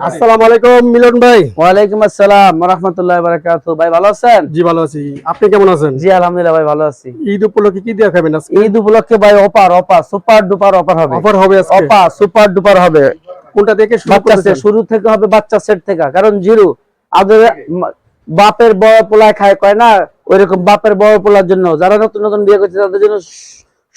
আসসালামু আলাইকুম মিলন ভাই। ওয়ালাইকুম আসসালাম ওয়া রাহমাতুল্লাহি ওয়া বারাকাতুহু। ভাই ভালো আছেন? জি ভালো আছি, আপনি কেমন আছেন? জি আলহামদুলিল্লাহ ভাই ভালো আছি। ঈদ উপলক্ষে কি দেখাবেন আজকে? ঈদ উপলক্ষে ভাই অফার সুপার ডুপার অফার হবে। অফার হবে আজকে? সুপার ডুপার হবে। কোনটা থেকে শুরু বাচ্চা করতেছেন? সেট শুরু থেকে হবে, বাচ্চা সেট থেকে। কারণ জিরো আগে বাপের বড় পোলা খায় কয় না, ওইরকম বাপের বড় পোলার জন্য, যারা নতুন নতুন বিয়ে করছে তাদের জন্য,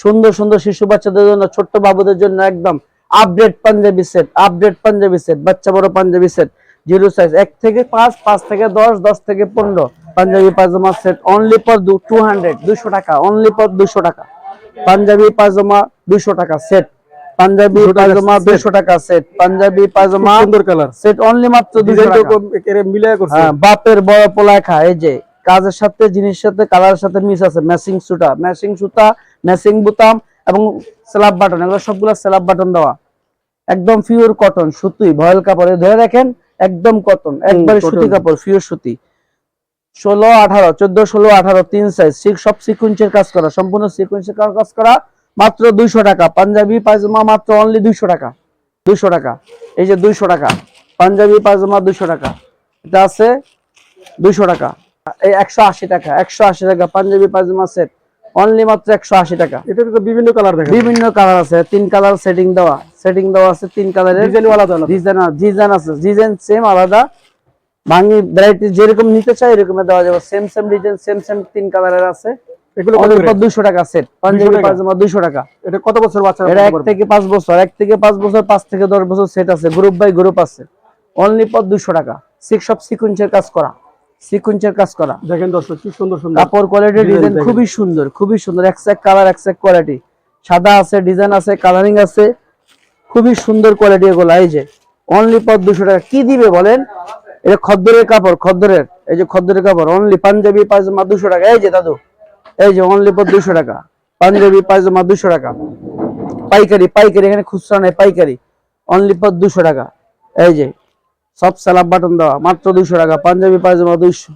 সুন্দর সুন্দর শিশু বাচ্চাদের জন্য, ছোট্ট বাবুদের জন্য একদম আপডেট পাঞ্জাবি সেট, বাচ্চা বড় পাঞ্জাবি সেট, জিরো সাইজ 1 থেকে 5, 5 থেকে 10, 10 থেকে 15 পাঞ্জাবি পাজামা সেট অনলি ফর 200 টাকা, অনলি ফর 200 টাকা। পাঞ্জাবি পাজামা 200 টাকা সেট, পাঞ্জাবি পাজামা 200 টাকা সেট, পাঞ্জাবি পাজামা সুন্দর কালার সেট অনলি মাত্র 200 টাকা। এর মিলায় করছে। হ্যাঁ, বাপের বড় পোলায় খায়। এই যে কাজের সাথে, জিনিসের সাথে, কালারের সাথে মিস আছে। ম্যাচিং সুতা, ম্যাচিং বোতাম এবং স্ল্যাব বাটন, এগুলো সবগুলো স্ল্যাব বাটন দেওয়া। একদম পিওর কটন সুতি, ভয়েল কাপড়ে ধরে রাখেন, একদম কটন, একবারে সুতি কাপড়, পিওর সুতি। 16, 18, 14, 16, 18 তিন সাইজ, সব সিকোয়েন্সের কাজ করা, সম্পূর্ণ সিকোয়েন্সের কাজ করা, মাত্র 200 টাকা। পাঞ্জাবি পায়জামা মাত্র অনলি 200 টাকা, 200 টাকা। এই যে 200 টাকা পাঞ্জাবি পায়জামা, 200 টাকা। এটা আছে 200 টাকা। এই 180 টাকা, 180 টাকা পাঞ্জাবি পায়জামা সেট অনলি মাত্র 180 টাকা। এটা তো বিভিন্ন কালার দেখেন, বিভিন্ন কালার আছে, 3 কালার সেটিং দেওয়া আছে, 3 কালারের ডিজাইন আলাদা আলাদা, ডিজাইন আছে, ডিজাইন সেম আলাদা, ভাঙি ভ্যারাইটি যেরকম নিতে চাই এরকম দেওয়া যাবে। সেম ডিজাইন, সেম 3 কালারের আছে। এগুলো অনলি ফর 200 টাকা সেট, পাঞ্জাবি পায়জামা 200 টাকা। এটা কত বছর বাচ্চা? এটা 1 থেকে 5 বছর, 1 থেকে 5 বছর, 5 থেকে 10 বছর সেট আছে, গ্রুপ বাই গ্রুপ আছে। অনলি ফর 200 টাকা। সব সিকোয়েন্সের কাজ করা, দেখেন দর্শক কি সুন্দর সুন্দর কাপড় কোয়ালিটি, ডিজাইন খুবই সুন্দর, খুবই সুন্দর। এক্সাক্ট কালার, এক্সাক্ট কোয়ালিটি, সাদা আছে, ডিজাইন আছে, কালারিং আছে, খুবই সুন্দর কোয়ালিটি এগুলো। এই যে অনলি ফর 200 টাকা। কি দিবে বলেন? এটা খদ্দরের কাপড়, এই যে খদ্দরের কাপড় অনলি। পাঞ্জাবি পায়জামা 200 টাকা। এই যে দাদু, এই যে অনলি ফর 200 টাকা পাঞ্জাবি পায়জামা, 200 টাকা। পাইকারি, এখানে খুচরা নাই, পাইকারি অনলি ফর 200 টাকা। এই যে সব স্ল্যাব বাটন দেওয়া, মাত্র 200 টাকা। পাঞ্জাবি পায়জামা 200।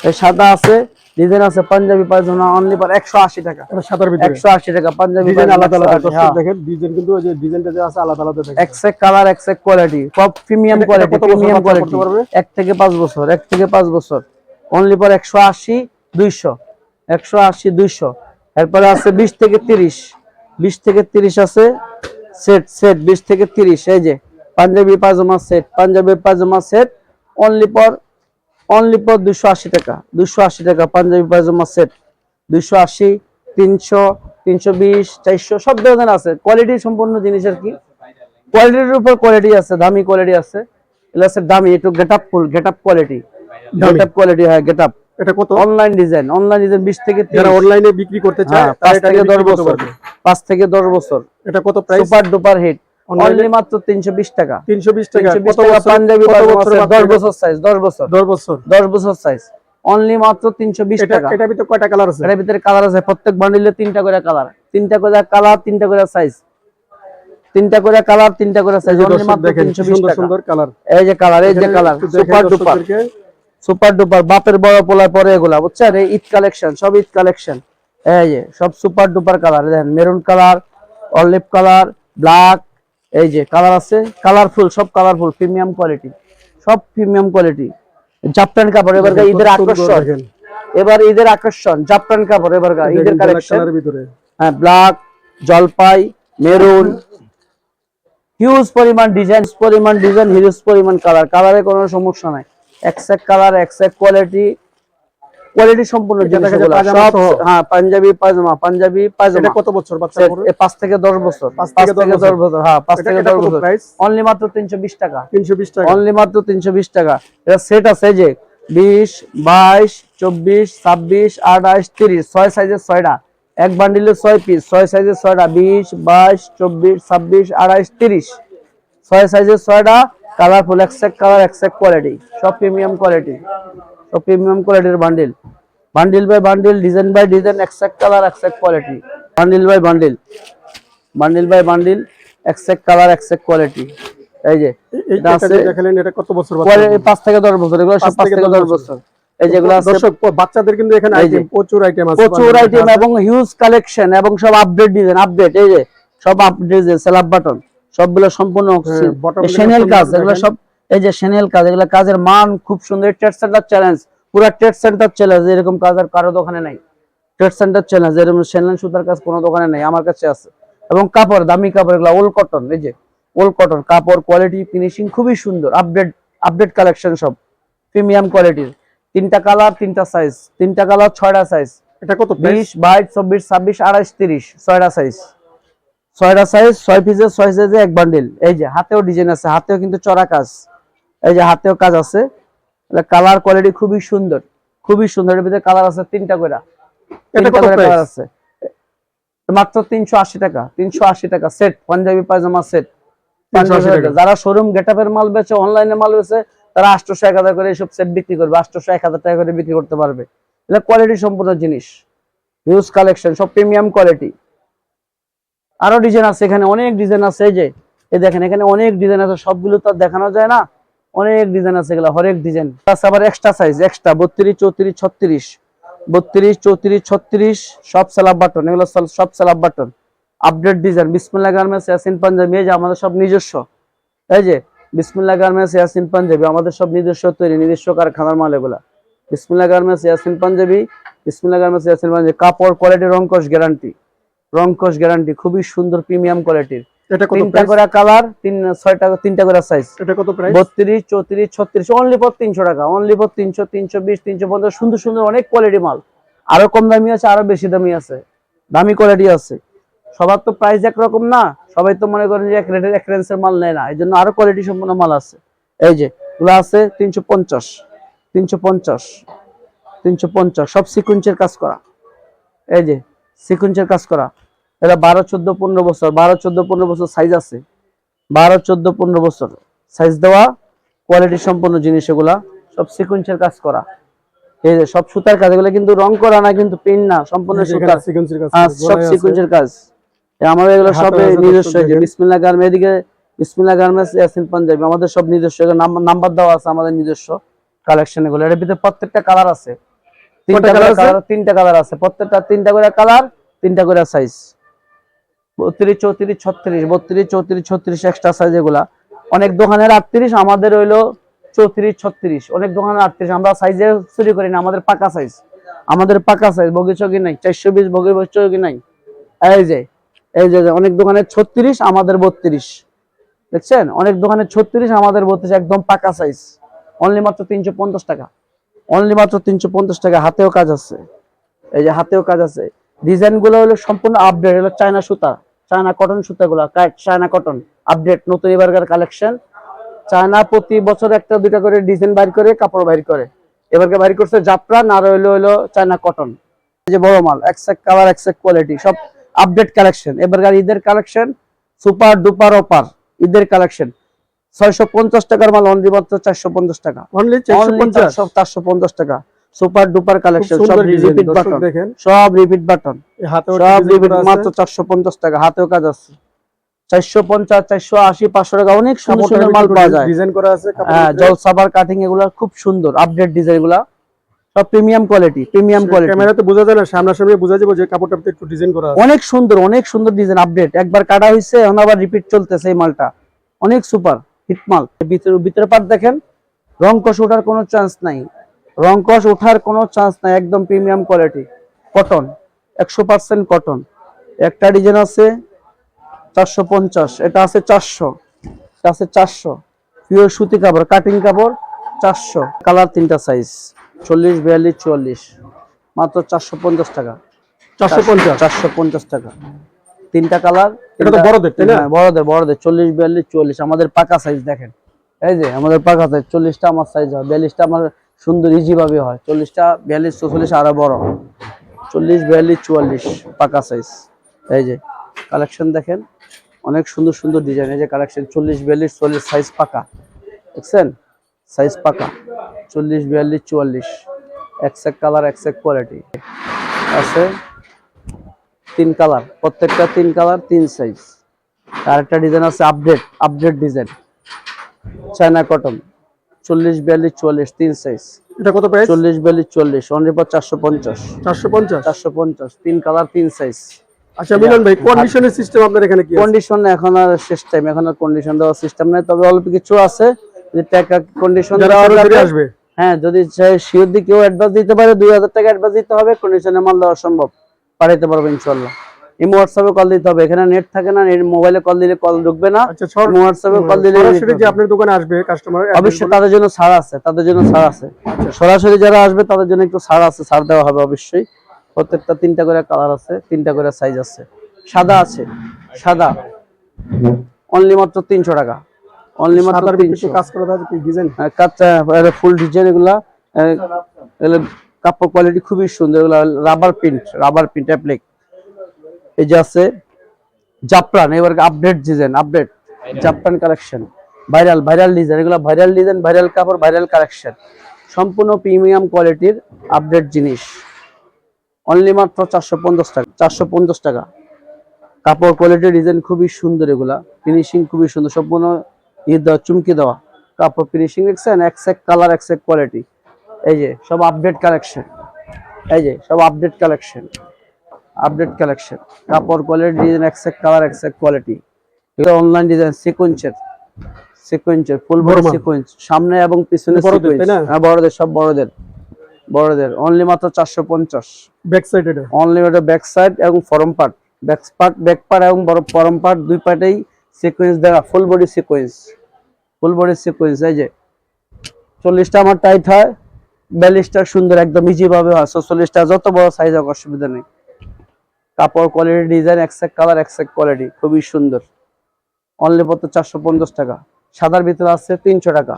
এই সাদা আছে, ডিজাইন আছে, পাঞ্জাবি পায়জামা অনলি ফর 180 টাকা। এটা সাদার ভিতরে 180 টাকা পাঞ্জাবি ডিজাইন আলাদা আলাদা পায়জামা। দর্শক দেখেন, ডিজাইন কিন্তু ওই যে ডিজাইনটা যে আছে আলাদা আলাদা দেখেন। এক্সাক্ট কালার, এক্সাক্ট কোয়ালিটি, সব প্রিমিয়াম কোয়ালিটি, প্রিমিয়াম কোয়ালিটি। 1 থেকে 5 বছর, 1 থেকে 5 বছর অনলি ফর 180, 200, 180, 200। এরপরে আছে 20 থেকে 30, 20 থেকে 30 আছে সেট 20 থেকে 30। এই যে পাঞ্জাবি পায়জামা সেট, অনলি ফর 280 টাকা, 280 টাকা পাঞ্জাবি পায়জামা সেট। 280, 300, 320, 400 সব ধরনের আছে। কোয়ালিটি সম্পূর্ণ জিনিসের কি কোয়ালিটির উপর কোয়ালিটি আছে, দামি কোয়ালিটি আছে। এগুলো আছে দামি, একটু গেটআপ কোয়ালিটি, হয় গেটআপ। এটা কত? অনলাইন ডিজাইন 20 থেকে 30। যারা অনলাইনে বিক্রি করতে চায় 5 থেকে 10 বছর, 5 থেকে 10 বছর। এটা কত price? Super duper hit only মাত্র 320 টাকা, 320 টাকা। কত বছর? পাঞ্জাবি পায়জামা 10 বছর সাইজ, 10 বছর সাইজ অনলি মাত্র 320 টাকা। এটার ভিতরে কয়টা কালার আছে? এর ভিতরে কালার আছে, প্রত্যেক বান্ডিলে 3টা করে কালার, 3টা করে কালার, 3টা করে সাইজ, 3টা করে কালার, 3টা করে সাইজ অনলি মাত্র 320 টাকা। সুন্দর কালার। এই যে কালার, এই যে কালার সুপার ডুপার বাপের বড় পোলার পরে এগুলা বুঝছেন। এই ঈদ কালেকশন, সব ঈদ কালেকশন। এই যে সব সুপার ডুপার কালার, দেখেন maroon colour, olive colour, black. এই যে কালার আছে, কালারফুল, সব কালারফুল, প্রিমিয়াম কোয়ালিটি, সব প্রিমিয়াম কোয়ালিটি। জাপান কাপড়, এবার ঈদের আকর্ষণ, জাপান কাপড়, এবার ঈদের কালেকশন। হ্যাঁ, ব্ল্যাক, জলপাই, মেরুন, হিউজ পরিমাণ ডিজাইন, হিউজ পরিমাণ কালার, কালারে কোনো সমস্যা নাই। এক্সাক্ট কালার, এক্সাক্ট কোয়ালিটি সম্পূর্ণ জিনিসগুলো সব। হ্যাঁ, পাঞ্জাবি পায়জামা, এটা কত বছর বাচ্চা পরে? 5 থেকে 10 বছর, 5 থেকে 10 বছর। হ্যাঁ, 5 থেকে 10 বছর। অনলি মাত্র 320 টাকা, 320 টাকা, অনলি মাত্র 320 টাকা। এটা সেট আছে যে 20, 22, 24, 26, 28, 30, 6 সাইজের 6টা, এক বান্ডিলে 6 পিস, 6 সাইজের 6টা, 20, 22, 24, 26, 28, 30, 6 সাইজের 6টা। Colourful, exact colour, exact quality, সব প্রিমিয়াম কোয়ালিটি, সব প্রিমিয়াম কোয়ালিটির bundle, bundle by bundle, design by design, exact colour, exact quality, bundle by bundle, exact colour, exact quality. এই যে এটা আছে দেখালেন, এটা কত বছর বাচ্চা? 5 থেকে 10 বছর, এগুলো সব 5 থেকে 10 বছর। এই যেগুলো আছে দর্শক, বাচ্চাদের কিন্তু এখানে আইটেম, প্রচুর আইটেম আছে, প্রচুর আইটেম এবং হিউজ কালেকশন এবং সব আপডেট ডিজাইন, আপডেট। এই যে সব আপডেট ডিজাইন, স্ল্যাব বাটন, সবগুলো সম্পূর্ণ চ্যানেল কাজ, এগুলো সব এই যে সেনেল কাজ, এগুলা কাজের মান খুব সুন্দর। ট্রেড সেন্টার চ্যালেঞ্জ, পুরো ট্রেড সেন্টার চ্যালেঞ্জ, এরকম কাজ আর কারো দোকানে নাই। ট্রেড সেন্টার চ্যালেঞ্জ এরকম সেনেল সুতার কাজ কোনো দোকানে নাই, আমার কাছে আছে। এবং কাপড়, দামি কাপড়, এগুলা ওল কটন, এই যে ওল কটন কাপড়, কোয়ালিটি ফিনিশিং খুবই সুন্দর। আপডেট কালেকশন, সব প্রিমিয়াম কোয়ালিটির। 3টা কালার 3টা সাইজ, 3টা কালার 6টা সাইজ। এটা কত? 20, 22, 24, 26, 28, 30, 6টা সাইজ। 6টা সাইজ, 6 পিসের 6 সাইজে এক বান্ডিল। এই যে হাতেও ডিজাইন আছে, হাতেও কিন্তু চড়া কাজ, এই যে হাতেও কাজ আছে। কালার কোয়ালিটি খুবই সুন্দর, খুবই সুন্দর। এর ভিতরে কালার আছে 3টা করে। এটা কত কালার আছে, মাত্র 380 টাকা। 380 টাকা সেট, পাঞ্জাবি পায়জামা সেট। যারা শোরুম গেটআপের মাল বেচে, অনলাইনে মাল বেচে, তারা 800 1000 করে এইসব সেট বিক্রি করবে, 800 1000 টাকা করে বিক্রি করতে পারবে। এটা কোয়ালিটি সম্পূর্ণ জিনিস, হিউজ কালেকশন, সব প্রিমিয়াম কোয়ালিটি। আরো ডিজাইন আছে এখানে, অনেক ডিজাইন আছে। এই যে এই দেখেন, এখানে অনেক ডিজাইন আছে, সবগুলো তো দেখানো যায় না, অনেক ডিজাইন আছে এগুলা, হরেক ডিজাইন। প্লাস আবার এক্সট্রা সাইজ, এক্সট্রা 32, 34, 36, 32, 34, 36, সব সেলাপ বাটন, এগুলো সব সেলাপ বাটন। আপডেট ডিজাইন, বিসমিল্লাহ গার্মেন্টস, ইয়াসিন পাঞ্জাবি, এই যে আমাদের সব নিজস্ব। এই যে বিসমিল্লাহ গার্মেন্টস, ইয়াসিন পাঞ্জাবি, আমাদের সব নিজস্ব তৈরি, নিজস্ব কারখানার মাল এগুলা। বিসমিল্লাহ গার্মেন্টস, ইয়াসিন পাঞ্জাবি, বিসমিল্লাহ গার্মেন্টস, ইয়াসিন পাঞ্জাবি। কাপড় কোয়ালিটি, রংকশ গ্যারান্টি, রংকশ গ্যারান্টি, খুবই সুন্দর প্রিমিয়াম কোয়ালিটির। এটা কত? 3টা করে কালার, 6টা, 3টা করে সাইজ। এটা কত প্রাইস? 32, 34, 36, অনলি ফর 300 টাকা, অনলি ফর 300, 320, 350। সুন্দর সুন্দর অনেক কোয়ালিটি মাল, আরো কম দামি আছে, আরো বেশি দামি আছে, দামি কোয়ালিটি আছে। সবার তো প্রাইস একরকম না, সবাই তো মনে করেন যে এক রেটের এক রেঞ্জের মাল নেয় না, এই জন্য আরো কোয়ালিটি সম্পূর্ণ মাল আছে। এই যে গুলো আছে 350, 350, 350, সব সিকুয়েন্সের কাজ করা। এই যে সিকুয়েন্সের কাজ করা, এটা 12, 14, 15 বছর, 12, 14, 15 বছর সাইজ আছে, 12, 14, 15 বছর সাইজ দেওয়া, কোয়ালিটি সম্পন্ন জিনিস এগুলা, সব সিকুয়েন্সের কাজ করা। এই যে সব সুতার কাজ, এগুলো কিন্তু রং করা না, কিন্তু প্রিন্ট না, সম্পূর্ণ সুতার, সব সিকুয়েন্সের কাজ। আমাদের এগুলো সব নিজস্ব। যে বিসমিল্লাহ গার্মেন্টস, এদিকে বিসমিল্লাহ গার্মেন্টস, ইয়াসিন পাঞ্জাবি, আমাদের সব নিজস্ব, নাম্বার দেওয়া আছে আমাদের নিজস্ব কালেকশন এগুলো। এর ভিতরে প্রত্যেকটা কালার আছে, 3টা কালার, 3টা কালার আছে, প্রত্যেকটা 3টা করে কালার, 3টা করে সাইজ। 32, 34, 36, 32, 34, 36 এক্সট্রা সাইজ এগুলা। অনেক দোকানের 38, আমাদের হইলো 34, 36, অনেক দোকানের 38। আমরা সাইজে চুরি করি না, আমাদের পাকা সাইজ, আমাদের পাকা সাইজ, বগি চগি নাই, 420 বগি চগি নাই। এই যে এই যে অনেক দোকানে 36, আমাদের 32, দেখছেন, অনেক দোকানে 36, আমাদের 32, একদম পাকা সাইজ। অনলি মাত্র 350 টাকা, অনলি মাত্র 350 টাকা। হাতেও কাজ আছে, এই যে হাতেও কাজ আছে। ডিজাইন গুলো হলো সম্পূর্ণ আপডেট, হলো চায়না সুতা, চায়না কটন সুতাগুলো, চায়না কটন আপডেট, নতুন এবারকার কালেকশন। চায়না প্রতি বছর 1টা 2টা করে ডিজাইন বাইর করে, কাপড় বাইর করে। এবারকে বাইর করছে জাফরান, আর হলো চায়না কটন। এই যে বড় মাল, এক্সেক কালার, এক্সেক কোয়ালিটি, সব আপডেট কালেকশন। এবারকার ঈদের কালেকশন, সুপার ডুপার অপার ঈদের কালেকশন। 650 টাকার মাল অনলি মাত্র 450 টাকা, অনলি 450 টাকা। সুপার ডুপার কালেকশন, সব রিপিট বাটন, সব রিপিট বাটন, সব রিপিট, মাত্র 450 টাকা। হাতেও কাজ আছে, 450, 480, 500 টাকা, অনেক সুন্দর সুন্দর মাল পাওয়া যায়। ডিজাইন করা আছে, হ্যাঁ, জলসাবার কাটিং, এগুলা খুব সুন্দর আপডেট ডিজাইন, এগুলা সব প্রিমিয়াম কোয়ালিটি, প্রিমিয়াম কোয়ালিটি। ক্যামেরাতে বোঝা যায় না, সামনাসামনি বোঝা যাবে যে কাপড়টা একটু ডিজাইন করা আছে। অনেক সুন্দর, অনেক সুন্দর ডিজাইন, আপডেট, একবার কাটা হইছে, এখন আবার রিপিট চলতেছে। এই মালটা অনেক সুপার হিট মাল। ভিতরে পাট দেখেন, রং কষ ওঠার কোনো চান্স নাই, রং কষ ওঠার কোনো চান্স নাই, একদম প্রিমিয়াম কোয়ালিটি কটন, 100% কটন। একটা ডিজাইন আছে 450, এটা আছে 400, এটা আছে 400, পিওর সুতি কাপড়, কাটিং কাপড়, 400। কালার 3টা সাইজ, 40, 42, 44, মাত্র 450 টাকা, 450 টাকা। 3টা কালার, এটা তো বড়দের, তাই না? বড়দের, 40, 42, 44, আমাদের পাকা সাইজ দেখেন। এই যে আমাদের পাকা সাইজ, 40টা আমার সাইজ হয়, 42টা আমার সুন্দর ইজি ভাবে হয়, 40টা 42, 44 আরো বড়, 40, 42, 44 পাকা সাইজ। এই যে কালেকশন দেখেন, অনেক সুন্দর সুন্দর ডিজাইন। এই যে কালেকশন 40, 42, 44 সাইজ পাকা, দেখছেন, সাইজ পাকা 40, 42, 44, এক্সেক কালার, এক্সেক কোয়ালিটি আছে। 3 কালার, প্রত্যেকটা 3 কালার, 3 সাইজ। আরেকটা ডিজাইন আছে update design, China cotton, 40, 42, 44, 3 size. এটা কত price? 40, 42, 44, only for 450, 450, 3 colour, 3 size. আচ্ছা মিলন ভাই, কন্ডিশনের সিস্টেম আপনার এখানে কি আছে? কন্ডিশন এখন আর শেষ টাইম, এখন আর কন্ডিশন দেওয়ার সিস্টেম নাই, তবে অল্প কিছু আছে, যদি টাকা কন্ডিশন যারা দেওয়া সরাসরি যাবে, আসবে হ্যাঁ যদি শিওর দিয়ে কেউ অ্যাডভান্স দিতে পারে 2000 টাকা অ্যাডভান্স দিতে হবে, কন্ডিশনে মাল দেওয়া সম্ভব, পাঠাইতে পারবো ইনশাআল্লাহ। ইমো হোয়াটসঅ্যাপে কল দিতে হবে, এখানে নেট থাকে না, মোবাইলে কল দিলে কল ঢুকবে না। আচ্ছা ইমো হোয়াটসঅ্যাপে কল দিলে সরাসরি যে আপনার দোকানে আসবে কাস্টমার অবশ্যই তাদের জন্য ছাড় আছে, তাদের জন্য ছাড় আছে। সরাসরি যারা আসবে তাদের জন্য একটু ছাড় আছে, ছাড় দেওয়া হবে অবশ্যই। প্রত্যেকটা 3টা করে কালার আছে, 3টা করে সাইজ আছে। সাদা আছে, সাদা অনলি মাত্র 300 টাকা, অনলি মাত্র 300। কাজ করা থাকে কি ডিজাইন কাঁচা ফুল ডিজাইন, এগুলা কাপড় কোয়ালিটি খুবই সুন্দর, এগুলা রাবার প্রিন্ট অ্যাপ্লিক। এই যে আছে জাফরান, এবার আপডেট ডিজাইন, আপডেট জাফরান কালেকশন, ভাইরাল ডিজাইন, এগুলা ভাইরাল ডিজাইন, ভাইরাল কাপড়, ভাইরাল কালেকশন, সম্পূর্ণ প্রিমিয়াম কোয়ালিটির আপডেট জিনিস। অনলি মাত্র 450 টাকা, 450 টাকা। কাপড় কোয়ালিটি, ডিজাইন খুবই সুন্দর, এগুলা ফিনিশিং খুবই সুন্দর, সম্পূর্ণ দেওয়া, চুমকি দেওয়া কাপড় ফিনিশিং দেখছেন, এক কালার এক কোয়ালিটি। এই যে সব আপডেট কালেকশন, এই যে সব আপডেট কালেকশন, আপডেট কালেকশন, কাপড় কোয়ালিটি, ডিজাইন এক কালার এক কোয়ালিটি। এগুলো অনলাইন ডিজাইন, সিকোয়েন্সের ফুল বডি সিকোয়েন্স, সামনে এবং পিছনে সিকোয়েন্স। হ্যাঁ বড়দের, সব বড়দের অনলি মাত্র 450। ব্যাক সাইড, এটা অনলি এটা ব্যাক সাইড এবং ফরম পার্ট, ব্যাক পার্ট এবং ফরম পার্ট দুই পার্টেই সিকোয়েন্স দেওয়া, ফুল বডি সিকোয়েন্স। এই যে 40টা আমার টাইট হয়, 42টা সুন্দর একদম ইজি ভাবে হয়, 44টা যত বড় সাইজ হোক অসুবিধা নেই। কাপড় কোয়ালিটি, ডিজাইন এক কালার এক কোয়ালিটি, খুবই সুন্দর। অনলি মাত্র 450 টাকা। সাদার ভিতরে আছে 300 টাকা,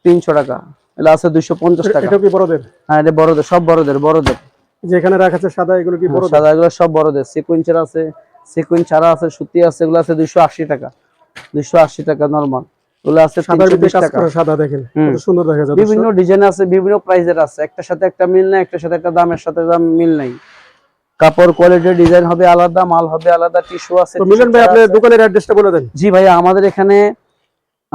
300 টাকা। এটা আছে 250 টাকা। এটা কি বড়দের? হ্যাঁ এটা বড়দের, সব বড়দের। যে এখানে রাখা আছে সাদা, এগুলো কি বড়? সাদা এগুলো সব বড়দের, সিকোয়েন্সের আছে, সিকোয়েন্স ছাড়া আছে, সুতি আছে, এগুলো আছে 280 টাকা, 280 টাকা নরমাল। এগুলো আছে 320 টাকা। সাদা দেখেন কত সুন্দর দেখা যায়, বিভিন্ন ডিজাইন আছে, বিভিন্ন প্রাইসের আছে, একটার সাথে একটা মিল নাই, একটার সাথে একটা দামের সাথে দাম মিল নাই। কাপড় কোয়ালিটি, ডিজাইন হবে আলাদা, মাল হবে আলাদা, টিস্যু আছে। তো মিলন ভাই আপনার দোকানের অ্যাড্রেসটা বলে দেন। জি ভাই, আমাদের এখানে,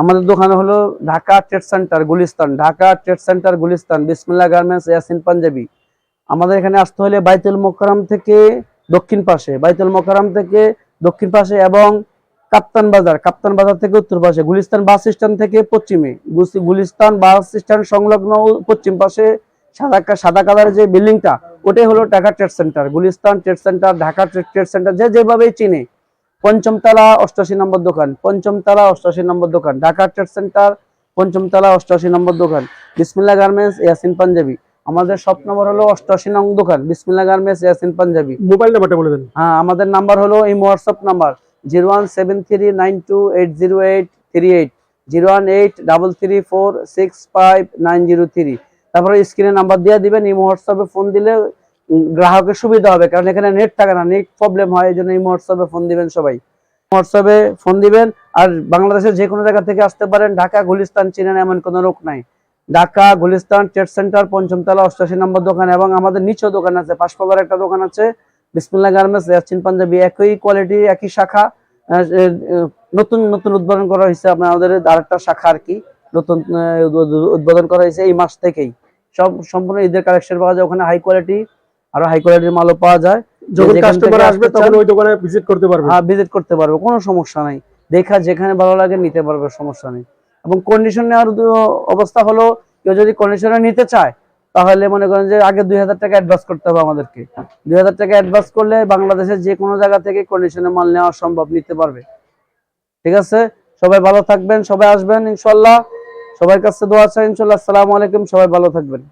আমাদের দোকান হলো Dhaka trade centre Gulistan, Dhaka trade centre Gulistan, বিসমিল্লাহ গার্মেন্টস, ইয়াসিন পাঞ্জাবি। আমাদের এখানে আসতে হলে বাইতুল মোকাররম থেকে দক্ষিণ পাশে এবং কাপ্তান বাজার থেকে উত্তর পাশে, গুলিস্তান বাস স্ট্যান্ড থেকে পশ্চিমে, গুলিস্তান বাস স্ট্যান্ড সংলগ্ন পশ্চিম পাশে সাদা কালারের যে বিল্ডিংটা, ওটাই হলো Dhaka trade centre, Gulistan trade centre, Dhaka trade centre, যেভাবেই চিনে। 5ম তলা 88 নম্বর দোকান, 5ম তলা 88 নম্বর দোকান, ঢাকা ট্রেড সেন্টার 5ম তলা 88 নম্বর দোকান, বিসমিল্লাহ গার্মেন্টস, ইয়াসিন পাঞ্জাবি। আমাদের শপ নম্বর হলো 88 নং দোকান, বিসমিল্লাহ গার্মেন্টস, ইয়াসিন পাঞ্জাবি। মোবাইল নাম্বারটা বলে দেন। হ্যাঁ, আমাদের নাম্বার হলো এই হোয়াটসঅ্যাপ নাম্বার 01739280838, 01833465903। তারপরে স্ক্রিনে নাম্বার দিয়ে দিবেন, এই হোয়াটসঅ্যাপে ফোন দিলে গ্রাহকের সুবিধা হবে, কারণ এখানে নেট থাকে না, নেট প্রবলেম হয়, এই জন্য এই হোয়াটসঅ্যাপে ফোন দিবেন সবাই। হোয়াটসঅ্যাপে ফোন দিবেন। আর বাংলাদেশের যে কোনো জায়গা থেকে আসতে পারেন, ঢাকা গুলিস্তান চিনেন এমন কোনো লোক নাই। ঢাকা গুলিস্তান ট্রেড সেন্টার 5ম তলা 88 নম্বর দোকান, এবং আমাদের নিচেও দোকান আছে, 5 তলার একটা দোকান আছে, বিসমিল্লাহ গার্মেন্টস, ইয়াসিন পাঞ্জাবি। একই কোয়ালিটি, একই শাখা, নতুন উদ্বোধন করা হয়েছে আমাদের আরেকটা শাখা আর কি, নতুন উদ্বোধন করা হয়েছে এই মাস থেকেই। সম্পূর্ণ ঈদের কালেকশন পাওয়া যায় ওখানে, হাই কোয়ালিটি, আরো হাই কোয়ালিটির মালও পাওয়া যায়। যখন কাস্টমার আসবে তখন ওই দোকানে ভিজিট করতে পারবে। হ্যাঁ, ভিজিট করতে পারবে, কোনো সমস্যা নাই। দেখা যেখানে ভালো লাগে নিতে পারবে, সমস্যা নেই। এবং কন্ডিশন নেওয়ার অবস্থা হলো, কেউ যদি কন্ডিশনে নিতে চায় তাহলে মনে করেন যে আগে 2000 টাকা অ্যাডভান্স করতে হবে আমাদেরকে। 2000 টাকা অ্যাডভান্স করলে বাংলাদেশের যে কোনো জায়গা থেকে কন্ডিশনে মাল নেওয়া সম্ভব, নিতে পারবে। ঠিক আছে, সবাই ভালো থাকবেন, সবাই আসবেন ইনশাআল্লাহ। সবার কাছে দোয়া চাই ইনশাআল্লাহ। আসসালামু আলাইকুম, সবাই ভালো থাকবেন।